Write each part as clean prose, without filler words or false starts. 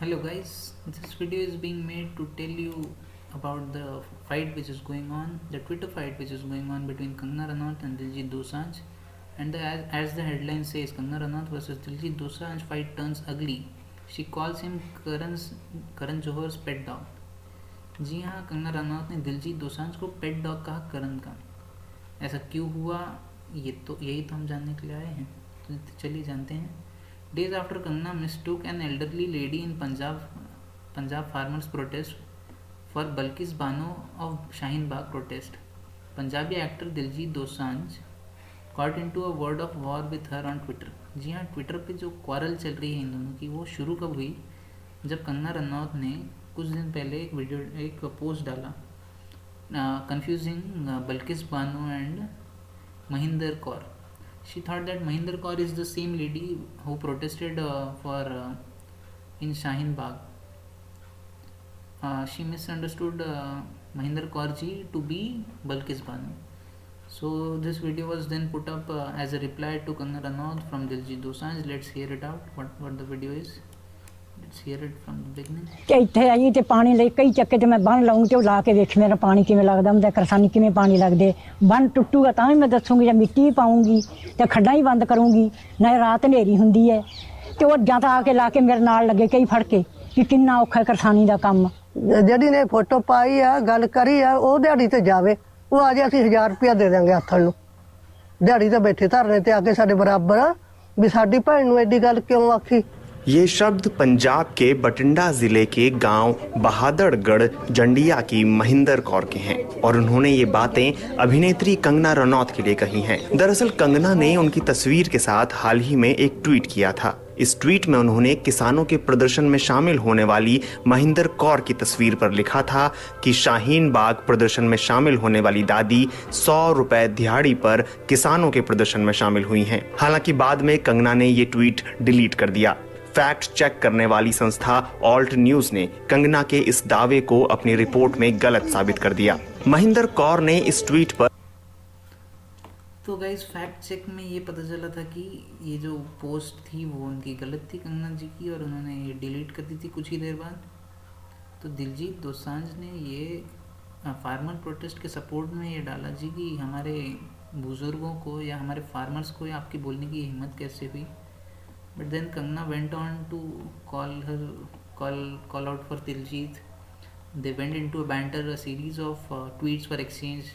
Hello guys, this video is being made to tell you about the fight which is going on, the Twitter fight which is going on between Kangna Ranaut and Diljit Dosanjh. And as the headline says, Kangna Ranaut versus Diljit Dosanjh fight turns ugly. She calls him Karan Johar's pet dog. जी हाँ, कंगना रनौत ने दिलजीत दोसांझ को pet dog कहा करण का। ऐसा क्यों हुआ, यही तो हम जानने के लिए आए हैं। तो चलिए जानते हैं। Days after Kangna mistook an elderly lady in Punjab farmers protest for Balkis Bano of Shaheen Bagh protest, Punjabi actor Diljit Dosanjh got into a word of war with her on Twitter. जी हाँ, Twitter पे जो quarrel चल रही है इन दोनों की, वो शुरू कब हुई? जब कंगना रनौत ने कुछ दिन पहले एक पोस्ट डाला confusing Balkis Bano and Mahinder Kaur. She thought that Mahinder Kaur is the same lady who protested in Shaheen Bagh. She misunderstood Mahinder Kaur ji to be Balkis Bano. So this video was then put up as a reply to Kangna Ranaut from Diljit Dosanjh. Let's hear it out. What the video is. Let's hear it from the beginning. कि इत्थे आई ते पानी ले कई चक्के ते मैं बन लाऊंगी ते ला के देख मेरा पानी किवें लगदा हुंदा, करसानी किवें पानी लगदे। बन टुੱਟੂਗਾ ਤਾਂ ਵੀ मैं दसूंगी, ਜਾਂ मिट्टी भी पाऊंगी ते खड्डां ही बंद करूंगी। ना रात हनेरी हुंदी है ते ਉਹ ਜਾਂ ਤਾਂ ਆ ਕੇ ਲਾ ਕੇ ਮੇਰੇ ਨਾਲ ਲੱਗੇ कई फड़ के कि किन्ना औखा करसानी ਦਾ ਕੰਮ। ਜਿਹੜੀ ਨੇ ਫੋਟੋ ਪਾਈ ਆ ਗੱਲ ਕਰੀ ਆ ਉਹ ਦਿਹਾੜੀ ਤੇ ਜਾਵੇ, ਉਹ ਆ ਜੇ ਅਸੀਂ 1000 ਰੁਪਇਆ ਦੇ ਦਾਂਗੇ ਆਥਣ ਨੂੰ। ਦਿਹਾੜੀ ਤੇ ਬੈਠੇ ਧਰਨੇ ਤੇ ਆ ਕੇ ਸਾਡੇ ਬਰਾਬਰ ਵੀ ਸਾਡੀ ਭੈਣ ਨੂੰ ਐਡੀ ਗੱਲ ਕਿਉਂ ਆਖੀ। ये शब्द पंजाब के बठिंडा जिले के गांव बहादुरगढ़ जंडिया की महिंदर कौर के हैं और उन्होंने ये बातें अभिनेत्री कंगना रनौत के लिए कही हैं। दरअसल कंगना ने उनकी तस्वीर के साथ हाल ही में एक ट्वीट किया था। इस ट्वीट में उन्होंने किसानों के प्रदर्शन में शामिल होने वाली महिंदर कौर की तस्वीर पर लिखा था कि शाहीन बाग प्रदर्शन में शामिल होने वाली दादी 100 रुपए दिहाड़ी पर किसानों के प्रदर्शन में शामिल हुई हैं। हालांकि बाद में कंगना ने ये ट्वीट डिलीट कर दिया। फैक्ट चेक करने वाली संस्था ऑल्ट न्यूज ने कंगना के इस दावे को अपनी रिपोर्ट में गलत साबित कर दिया। महिंदर कौर ने इस ट्वीट पर तो गाइस फैक्ट चेक में ये पता चला था कि ये जो पोस्ट थी वो उनकी गलत थी कंगना जी की, और उन्होंने ये डिलीट कर दी थी कुछ ही देर बाद। तो दिलजीत दोसांझ ने ये फार्मर प्रोटेस्ट के सपोर्ट में ये डाला जी कि हमारे बुज़ुर्गों को या हमारे फार्मर्स को या आपकी बोलने की हिम्मत कैसे हुई। But then Kangna went on to call out for Diljit. They went into a banter. A series of tweets were exchanged.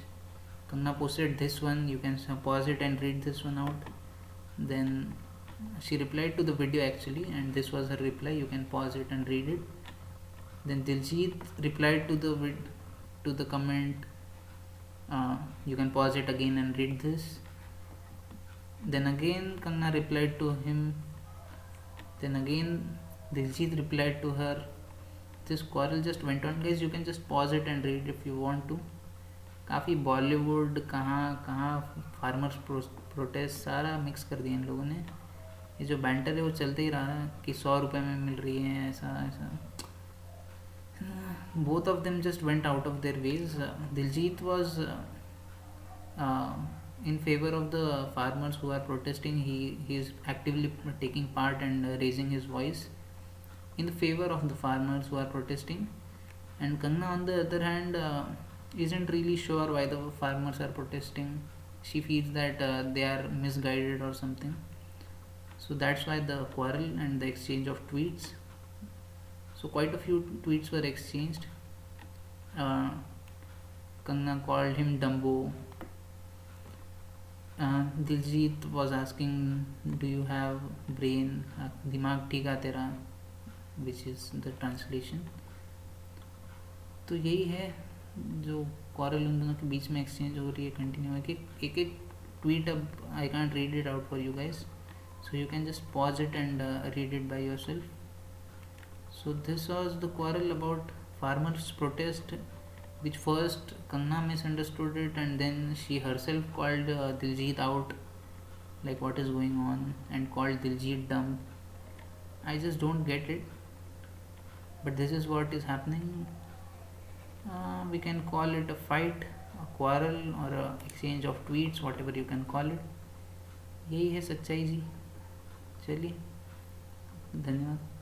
Kangna posted this one. You can pause it and read this one out. Then she replied to the video actually, and this was her reply. You can pause it and read it. Then Diljit replied to the comment. You can pause it again and read this. Then again Kangna replied to him. Then again Diljit replied to her. This quarrel just went on. Guys, you can just pause it and read if you want to. काफ़ी बॉलीवुड कहाँ farmers protest सारा mix कर दिया इन लोगों ने। ये जो banter है वो चलते ही रहा है कि 100 रुपये में मिल रही है, ऐसा। Both of them just went out of their ways. Diljit was in favor of the farmers who are protesting. He is actively taking part and raising his voice in the favor of the farmers who are protesting. And Kangna on the other hand isn't really sure why the farmers are protesting. She feels that they are misguided or something. So that's why the quarrel and the exchange of tweets. So quite a few tweets were exchanged. Kangna called him Dumbo. Diljit was asking, do you have brain, दिमाग ठीक है तेरा, which is the translation. तो यही है जो coral उन दोनों के बीच में एक्सचेंज हो रही है, कंटिन्यू है कि एक ट्वीट। अब आई can't read it out for you guys, so you can just pause it and read it by yourself. So this was the quarrel about farmers protest, which first Kangna misunderstood it and then she herself called Diljit out like what is going on and called Diljit dumb. I just don't get it, but this is what is happening. We can call it a fight, a quarrel or a exchange of tweets, whatever you can call it. यही है सच्चाई जी। चलिए, धन्यवाद।